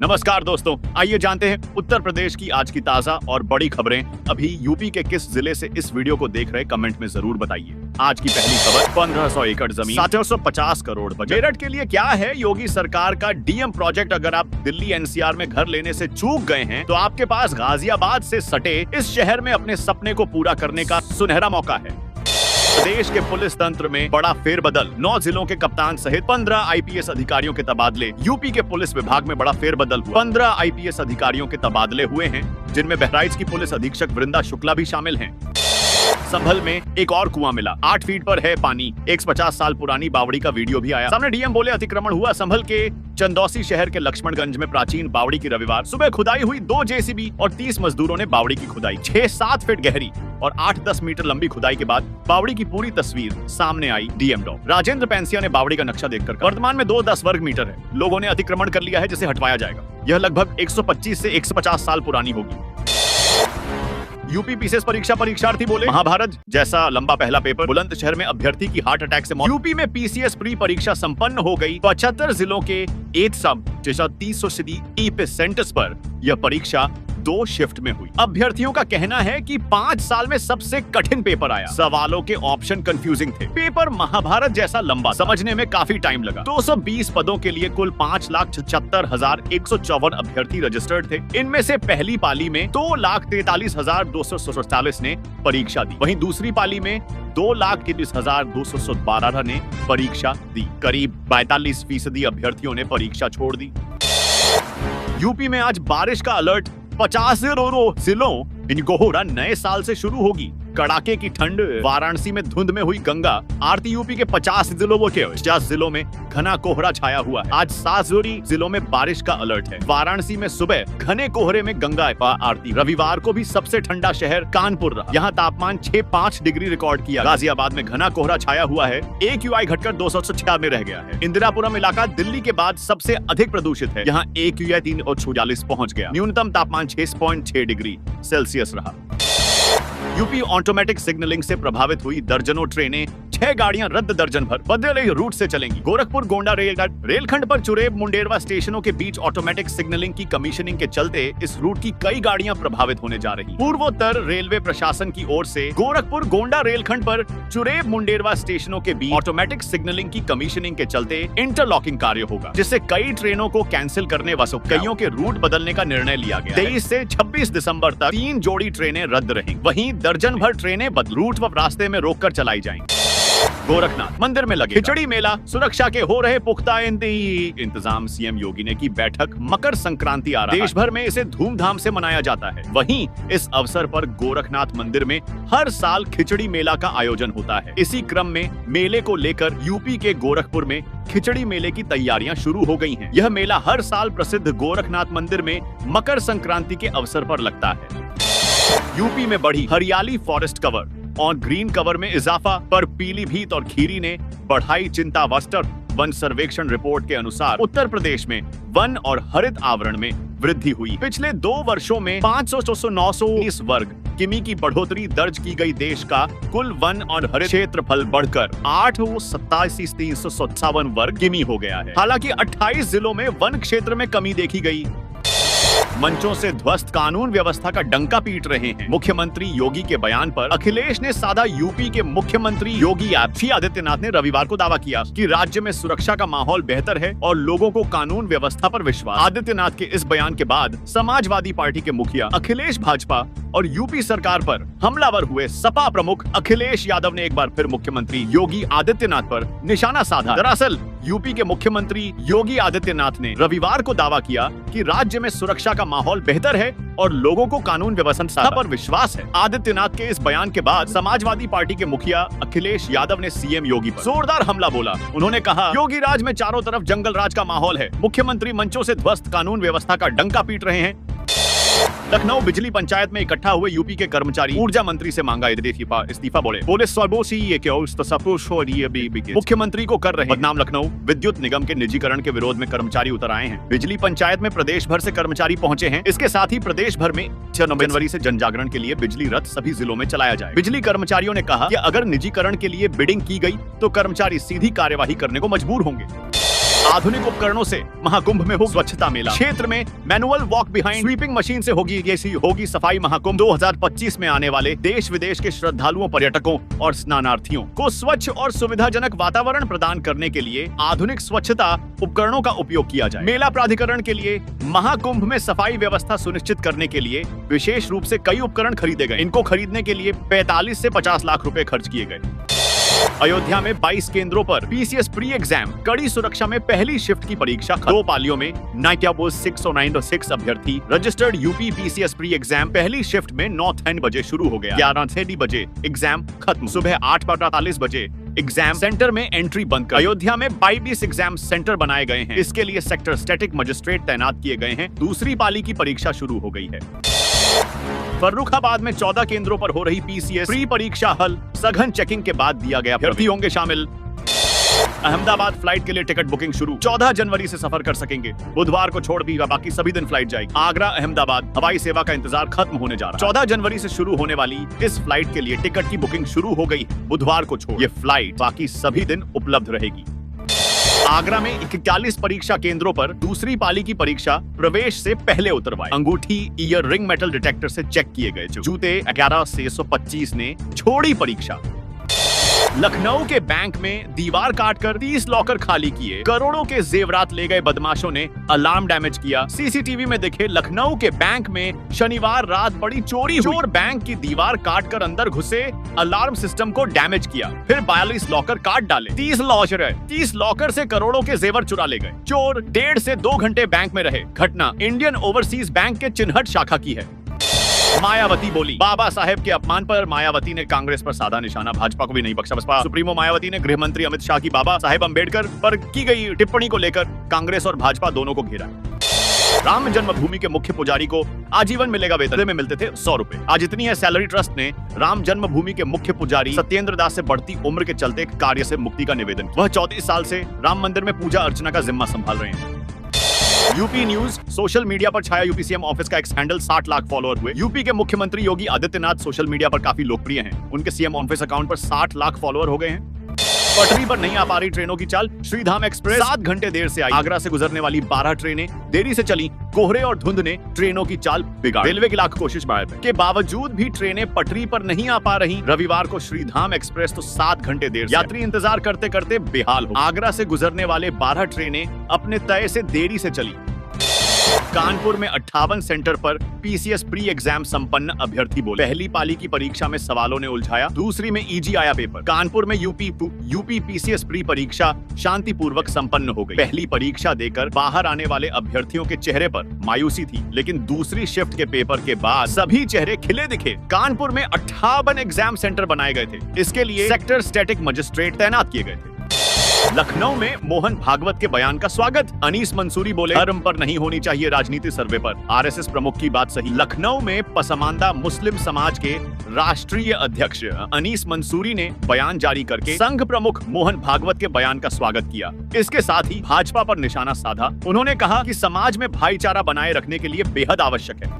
नमस्कार दोस्तों, आइए जानते हैं उत्तर प्रदेश की आज की ताजा और बड़ी खबरें। अभी यूपी के किस जिले से इस वीडियो को देख रहे कमेंट में जरूर बताइए। आज की पहली खबर, 1500 एकड़ जमीन, 750 करोड़ बजट। मेरठ के लिए क्या है योगी सरकार का डीएम प्रोजेक्ट। अगर आप दिल्ली एनसीआर में घर लेने से चूक गए हैं तो आपके पास गाजियाबाद से सटे इस शहर में अपने सपने को पूरा करने का सुनहरा मौका है। प्रदेश के पुलिस तंत्र में बड़ा फेरबदल, 9 जिलों के कप्तान सहित 15 आईपीएस अधिकारियों के तबादले। यूपी के पुलिस विभाग में बड़ा फेरबदल हुआ। 15 आईपीएस अधिकारियों के तबादले हुए हैं, जिनमें बहराइच की पुलिस अधीक्षक वृंदा शुक्ला भी शामिल हैं। संभल में एक और कुआं मिला, 8 फीट पर है पानी। 150 साल पुरानी बावड़ी का वीडियो भी आया सामने। डीएम बोले अतिक्रमण हुआ। संभल के चंदौसी शहर के लक्ष्मणगंज में प्राचीन बावड़ी की रविवार सुबह खुदाई हुई। 2 जेसीबी और 30 मजदूरों ने बावड़ी की खुदाई। 6-7 फीट गहरी और 8-10 मीटर लंबी खुदाई के बाद बावड़ी की पूरी तस्वीर सामने आई। डीएम डॉ राजेंद्र पैंसिया ने बावड़ी का नक्शा देखकर कहा, वर्तमान में 2-10 वर्ग मीटर है। लोगों ने अतिक्रमण कर लिया है, जिसे हटवाया जाएगा। यह लगभग 125 से 150 साल पुरानी होगी। यूपी पीसीएस परीक्षार्थी बोले, महाभारत जैसा लंबा पहला पेपर। बुलंदशहर में अभ्यर्थी की हार्ट अटैक से मौत। यूपी में पीसीएस प्री परीक्षा संपन्न हो गई। 75 जिलों के 300 सेंटर्स पर यह परीक्षा 2 शिफ्ट में हुई। अभ्यर्थियों का कहना है कि 5 साल में सबसे कठिन पेपर आया। सवालों के ऑप्शन कंफ्यूजिंग थे। पेपर महाभारत जैसा लंबा, समझने में काफी टाइम लगा। 220 पदों के लिए कुल 5,76,154 अभ्यर्थी रजिस्टर्ड थे। इनमें से पहली पाली में 2,43,247 ने परीक्षा दी। वहीं दूसरी पाली में 2,23,212 ने परीक्षा दी। करीब 42% अभ्यर्थियों ने परीक्षा छोड़ दी। यूपी में आज बारिश का अलर्ट। 50 जिलों इन कोहरा नए साल से शुरू होगी। कड़ाके की ठंड। वाराणसी में धुंध में हुई गंगा आरती। यूपी के 50 जिलों में घना कोहरा छाया हुआ है। आज 7 जिलों में बारिश का अलर्ट है। वाराणसी में सुबह घने कोहरे में गंगा आरती। रविवार को भी सबसे ठंडा शहर कानपुर रहा। यहाँ तापमान 6.5 डिग्री रिकॉर्ड किया। गाजियाबाद में घना कोहरा छाया हुआ है। AQI घटकर 296 में रह गया है। इंदिरापुरम इलाका दिल्ली के बाद सबसे अधिक प्रदूषित है। यहाँ AQI 346 पहुँच गया। न्यूनतम तापमान 6.6 डिग्री सेल्सियस रहा। यूपी ऑटोमेटिक सिग्नलिंग से प्रभावित हुई दर्जनों ट्रेनें। 6 गाड़ियां रद्द, दर्जन भर बदले रूट से चलेंगी। गोरखपुर गोंडा रेलखंड पर चुरेब मुंडेरवा स्टेशनों के बीच ऑटोमेटिक सिग्नलिंग की कमीशनिंग के चलते इस रूट की कई गाड़ियां प्रभावित होने जा रही। पूर्वोत्तर रेलवे प्रशासन की ओर से गोरखपुर गोंडा रेलखंड पर चुरेब मुंडेरवा स्टेशनों के बीच ऑटोमेटिक सिग्नलिंग की कमीशनिंग के चलते इंटरलॉकिंग कार्य होगा, जिससे कई ट्रेनों को कैंसिल करने व कईयों के रूट बदलने का निर्णय लिया गया। 23 से 26 दिसंबर तक 3 जोड़ी ट्रेनें रद्द रहेंगी। वहीं दर्जन भर ट्रेनें रूट व रास्ते में रोककर चलाई जाएंगी। गोरखनाथ मंदिर में लगे खिचड़ी मेला। सुरक्षा के हो रहे पुख्ता इंतजाम। सीएम योगी ने की बैठक। मकर संक्रांति आ रहा है। देश भर में इसे धूमधाम से मनाया जाता है। वहीं इस अवसर पर गोरखनाथ मंदिर में हर साल खिचड़ी मेला का आयोजन होता है। इसी क्रम में मेले को लेकर यूपी के गोरखपुर में खिचड़ी मेले की तैयारियां शुरू हो गई हैं। यह मेला हर साल प्रसिद्ध गोरखनाथ मंदिर में मकर संक्रांति के अवसर पर लगता है। यूपी में बढ़ी हरियाली, फॉरेस्ट कवर और ग्रीन कवर में इजाफा पर पीलीभीत और खीरी ने बढ़ाई चिंता। वन सर्वेक्षण रिपोर्ट के अनुसार उत्तर प्रदेश में वन और हरित आवरण में वृद्धि हुई। पिछले 2 वर्षों में 500-919 वर्ग किमी की बढ़ोतरी दर्ज की गई। देश का कुल वन और हरित क्षेत्रफल बढ़कर 8,87,357 वर्ग किमी हो गया है। हालांकि 28 जिलों में वन क्षेत्र में कमी देखी गई। मंचों से ध्वस्त कानून व्यवस्था का डंका पीट रहे हैं। मुख्यमंत्री योगी के बयान पर अखिलेश ने साधा। यूपी के मुख्यमंत्री योगी आदित्यनाथ ने रविवार को दावा किया कि राज्य में सुरक्षा का माहौल बेहतर है और लोगों को कानून व्यवस्था पर विश्वास। आदित्यनाथ के इस बयान के बाद समाजवादी पार्टी के मुखिया अखिलेश भाजपा और यूपी सरकार पर हमलावर हुए। सपा प्रमुख अखिलेश यादव ने एक बार फिर मुख्यमंत्री योगी आदित्यनाथ पर निशाना साधा। दरअसल यूपी के मुख्यमंत्री योगी आदित्यनाथ ने रविवार को दावा किया कि राज्य में सुरक्षा का माहौल बेहतर है और लोगों को कानून व्यवस्था पर विश्वास है। आदित्यनाथ के इस बयान के बाद समाजवादी पार्टी के मुखिया अखिलेश यादव ने सीएम योगी पर जोरदार हमला बोला। उन्होंने कहा, योगी राज में चारों तरफ जंगल राज का माहौल है। मुख्यमंत्री मंचों से ध्वस्त कानून व्यवस्था का डंका पीट रहे हैं। लखनऊ बिजली पंचायत में इकट्ठा हुए यूपी के कर्मचारी ऊर्जा मंत्री से मांगा इस्तीफा। बोले मुख्यमंत्री को कर रहे बदनाम। लखनऊ विद्युत निगम के निजीकरण के विरोध में कर्मचारी उतर आए हैं। बिजली पंचायत में प्रदेश भर से कर्मचारी पहुंचे हैं। इसके साथ ही प्रदेश भर में 6 जनवरी से जन जागरण के लिए बिजली रथ सभी जिलों में चलाया जाए। बिजली कर्मचारियों ने कहा कि अगर निजीकरण के लिए बिडिंग की गई तो कर्मचारी सीधी कार्यवाही करने को मजबूर होंगे। आधुनिक उपकरणों से महाकुंभ में हो स्वच्छता मेला। क्षेत्र में manual walk behind sweeping machine से होगी सफाई महाकुंभ। 2025 में आने वाले देश विदेश के श्रद्धालुओं, पर्यटकों और स्नानार्थियों को स्वच्छ और सुविधाजनक वातावरण प्रदान करने के लिए आधुनिक स्वच्छता उपकरणों का उपयोग किया जाए। मेला प्राधिकरण के लिए महाकुंभ में सफाई व्यवस्था सुनिश्चित करने के लिए विशेष रूप से कई उपकरण खरीदे गए। इनको खरीदने के लिए 45 से 50 लाख रुपए खर्च किए गए। अयोध्या में 22 केंद्रों पर पीसीएस प्री एग्जाम, कड़ी सुरक्षा में पहली शिफ्ट की परीक्षा। 2 पालियों में 6 अभ्यर्थी registered. UP PCS pre exam पहली शिफ्ट में 9:10 बजे शुरू हो गया। 11:30 बजे एग्जाम खत्म। सुबह 8:45 बजे एग्जाम सेंटर में एंट्री बंद कर। अयोध्या में 22 एग्जाम सेंटर बनाए गए हैं। इसके लिए सेक्टर स्टैटिक मजिस्ट्रेट तैनात किए गए हैं। दूसरी पाली की परीक्षा शुरू हो गई है। फर्रुखाबाद में 14 केंद्रों पर हो रही पीसीएस प्री परीक्षा हल सघन चेकिंग के बाद दिया गया। अभ्यर्थी होंगे शामिल। अहमदाबाद फ्लाइट के लिए टिकट बुकिंग शुरू। 14 जनवरी से सफर कर सकेंगे। बुधवार को छोड़ दी बाकी सभी दिन फ्लाइट जाएगी। आगरा अहमदाबाद हवाई सेवा का इंतजार खत्म होने जा रहा है। 14 जनवरी से शुरू होने वाली इस फ्लाइट के लिए टिकट की बुकिंग शुरू हो गई। बुधवार को छोड़ ये फ्लाइट बाकी सभी दिन उपलब्ध रहेगी। आगरा में 41 परीक्षा केंद्रों पर दूसरी पाली की परीक्षा प्रवेश से पहले उतरवाए। अंगूठी, ईयर रिंग मेटल डिटेक्टर से चेक किए गए। जूते 11 से 125 ने छोड़ी परीक्षा। लखनऊ के बैंक में दीवार काटकर 30 लॉकर खाली किए। करोड़ों के जेवरात ले गए बदमाशों ने अलार्म डैमेज किया। सीसीटीवी में दिखे लखनऊ के बैंक में शनिवार रात बड़ी चोरी हुई। चोर बैंक की दीवार काटकर अंदर घुसे, अलार्म सिस्टम को डैमेज किया, फिर 42 लॉकर काट डाले। 30 लॉकर से करोड़ों के जेवर चुरा ले गए। चोर 1.5 से 2 घंटे बैंक में रहे। घटना इंडियन ओवरसीज बैंक के चिन्हट शाखा की है। मायावती बोली, बाबा साहेब के अपमान पर मायावती ने कांग्रेस पर साधा निशाना। भाजपा को भी नहीं बख्शा। बसपा सुप्रीमो मायावती ने गृह मंत्री अमित शाह की बाबा साहेब अंबेडकर पर की गई टिप्पणी को लेकर कांग्रेस और भाजपा दोनों को घेरा। राम जन्मभूमि के मुख्य पुजारी को आजीवन मिलेगा वेतन। में मिलते थे 100 रुपए। आज इतनी है सैलरी। ट्रस्ट ने राम जन्मभूमि के मुख्य पुजारी सत्येंद्र दास से बढ़ती उम्र के चलते कार्य से मुक्ति का निवेदन। वह 34 साल से राम मंदिर में पूजा अर्चना का जिम्मा संभाल रहे हैं। यूपी न्यूज, सोशल मीडिया पर छाया यूपी सीएम ऑफिस का एक्स हैंडल। 60 लाख फॉलोअर हुए। यूपी के मुख्यमंत्री योगी आदित्यनाथ सोशल मीडिया पर काफी लोकप्रिय हैं। उनके सीएम ऑफिस अकाउंट पर 60 लाख फॉलोअर हो गए हैं। पटरी पर नहीं आ पा रही ट्रेनों की चाल। श्रीधाम एक्सप्रेस 7 घंटे देर से आई। आगरा से गुजरने वाली 12 ट्रेनें देरी से चली। कोहरे और धुंध ने ट्रेनों की चाल बिगाड़ी। रेलवे की लाख कोशिश के बावजूद भी ट्रेनें पटरी पर नहीं आ पा रही। रविवार को श्रीधाम एक्सप्रेस तो 7 घंटे देर से। यात्री इंतजार करते करते बेहाल हो। आगरा से गुजरने वाले 12 ट्रेनें अपने तय से देरी से चली। कानपुर में 58 सेंटर पर पीसीएस प्री एग्जाम संपन्न। अभ्यर्थी बोले, पहली पाली की परीक्षा में सवालों ने उलझाया, दूसरी में इजी आया पेपर। कानपुर में यूपी पीसीएस प्री परीक्षा शांतिपूर्वक संपन्न हो गई। पहली परीक्षा देकर बाहर आने वाले अभ्यर्थियों के चेहरे पर मायूसी थी, लेकिन दूसरी शिफ्ट के पेपर के बाद सभी चेहरे खिले दिखे। कानपुर में 58 एग्जाम सेंटर बनाए गए थे। इसके लिए सेक्टर स्टैटिक मजिस्ट्रेट तैनात किए गए थे। लखनऊ में मोहन भागवत के बयान का स्वागत। अनीस मंसूरी बोले, धर्म पर नहीं होनी चाहिए राजनीति, सर्वे पर। आरएसएस प्रमुख की बात सही। लखनऊ में पसमानदा मुस्लिम समाज के राष्ट्रीय अध्यक्ष अनीस मंसूरी ने बयान जारी करके संघ प्रमुख मोहन भागवत के बयान का स्वागत किया। इसके साथ ही भाजपा पर निशाना साधा। उन्होंने कहा कि समाज में भाईचारा बनाए रखने के लिए बेहद आवश्यक है।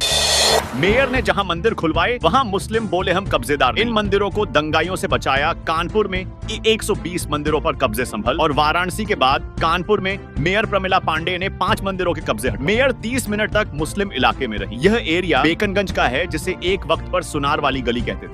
मेयर ने जहां मंदिर खुलवाए वहां मुस्लिम बोले हम कब्जेदार। इन मंदिरों को दंगाइयों से बचाया। कानपुर में 120 मंदिरों पर कब्जे संभल। और वाराणसी के बाद कानपुर में मेयर प्रमिला पांडे ने 5 मंदिरों के कब्जे हटाए। मेयर 30 मिनट तक मुस्लिम इलाके में रही। यह एरिया बेकनगंज का है, जिसे एक वक्त पर सुनार वाली गली कहते थे।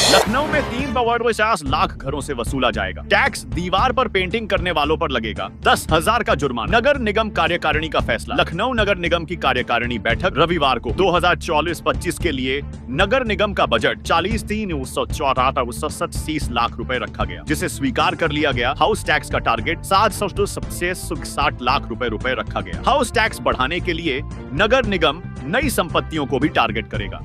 लखनऊ में 3.50 लाख घरों से वसूला जाएगा। टैक्स दीवार पर पेंटिंग करने वालों पर लगेगा 10,000 का जुर्माना। नगर निगम कार्यकारिणी का फैसला। लखनऊ नगर निगम की कार्यकारिणी बैठक रविवार को। 2024-25 के लिए नगर निगम का बजट 40,374,187 लाख रुपए रखा गया, जिसे स्वीकार कर लिया गया। हाउस टैक्स का टारगेट 760 लाख रुपए रखा गया। हाउस टैक्स बढ़ाने के लिए नगर निगम नई संपत्तियों को भी टारगेट करेगा।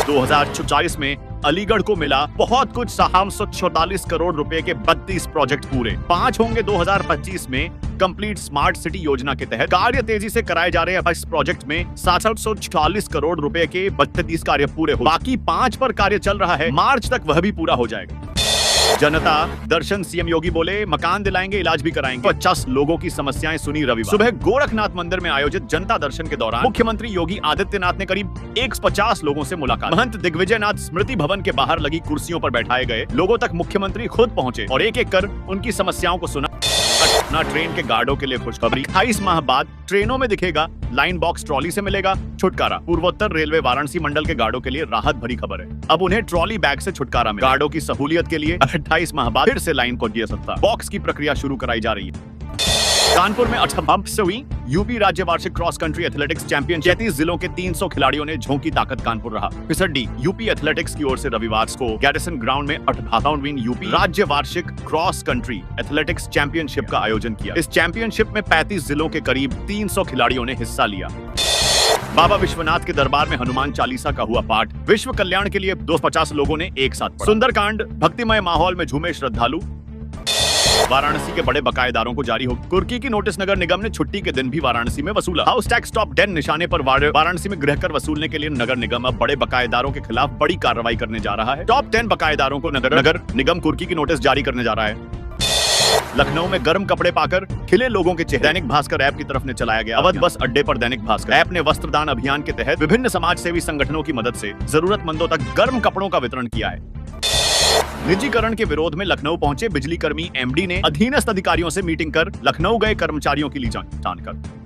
2044 में अलीगढ़ को मिला बहुत कुछ। 744 करोड़ रुपए के 32 प्रोजेक्ट पूरे। 5 होंगे 2025 में। कंप्लीट स्मार्ट सिटी योजना के तहत कार्य तेजी से कराए जा रहे हैं। इस प्रोजेक्ट में 744 करोड़ रुपए के 32 कार्य पूरे हो। बाकी 5 पर कार्य चल रहा है। मार्च तक वह भी पूरा हो जाएगा। जनता दर्शन, सीएम योगी बोले, मकान दिलाएंगे, इलाज भी कराएंगे। 50 लोगों की समस्याएं सुनी रविवार। सुबह गोरखनाथ मंदिर में आयोजित जनता दर्शन के दौरान मुख्यमंत्री योगी आदित्यनाथ ने करीब 150 लोगों से मुलाकात। महंत दिग्विजयनाथ स्मृति भवन के बाहर लगी कुर्सियों पर बैठाए गए लोगों तक मुख्यमंत्री खुद पहुंचे और एक एक कर उनकी समस्याओं को सुना। अपना ट्रेन के गार्डों के लिए खुशखबरी, 28 माह बाद ट्रेनों में दिखेगा लाइन बॉक्स ट्रॉली से मिलेगा छुटकारा। पूर्वोत्तर रेलवे वाराणसी मंडल के गार्डों के लिए राहत भरी खबर है, अब उन्हें ट्रॉली बैग से छुटकारा मिलेगा। गार्डों की सहूलियत के लिए 28 माह बाद फिर से लाइन को दिया सकता बॉक्स की प्रक्रिया शुरू कराई जा रही है। कानपुर में 8 से हुई यूपी राज्य वार्षिक क्रॉस कंट्री एथलेटिक्स चैंपियनशिप, 33 जिलों के 300 खिलाड़ियों ने झोंकी ताकत, कानपुर रहा फिसड्डी। यूपी एथलेटिक्स की ओर से रविवार को गैरिसन ग्राउंड में 58वीं यूपी राज्य वार्षिक क्रॉस कंट्री एथलेटिक्स चैंपियनशिप का आयोजन किया। इस चैंपियनशिप में 35 जिलों के करीब 300 खिलाड़ियों ने हिस्सा लिया। बाबा विश्वनाथ के दरबार में हनुमान चालीसा का हुआ पाठ, विश्व कल्याण के लिए 250 लोगों ने एक साथ पढ़ा। सुंदरकांड, भक्तिमय माहौल में झूमे श्रद्धालु। वाराणसी के बड़े बकायेदारों को जारी हो कुर्की की नोटिस, नगर निगम ने छुट्टी के दिन भी वाराणसी में वसूला। हाउस टैक्स टॉप 10 निशाने पर वाराणसी में गृह कर वसूलने के लिए नगर निगम अब बड़े बकायेदारों के खिलाफ बड़ी कार्रवाई करने जा रहा है। टॉप 10 बकायेदारों को नगर निगम कुर्की की नोटिस जारी करने जा रहा है। लखनऊ में गर्म कपड़े पाकर खिले लोगों के चेहरे, दैनिक भास्कर ऐप की तरफ ने चलाया गया अवध बस अड्डे पर दैनिक भास्कर ऐप ने वस्त्रदान अभियान के तहत विभिन्न समाज सेवी संगठनों की मदद से जरूरतमंदों तक गर्म कपड़ों का वितरण किया है। निजीकरण के विरोध में लखनऊ पहुंचे बिजली कर्मी एमडी ने अधीनस्थ अधिकारियों से मीटिंग कर लखनऊ गए कर्मचारियों की ली जानकारी।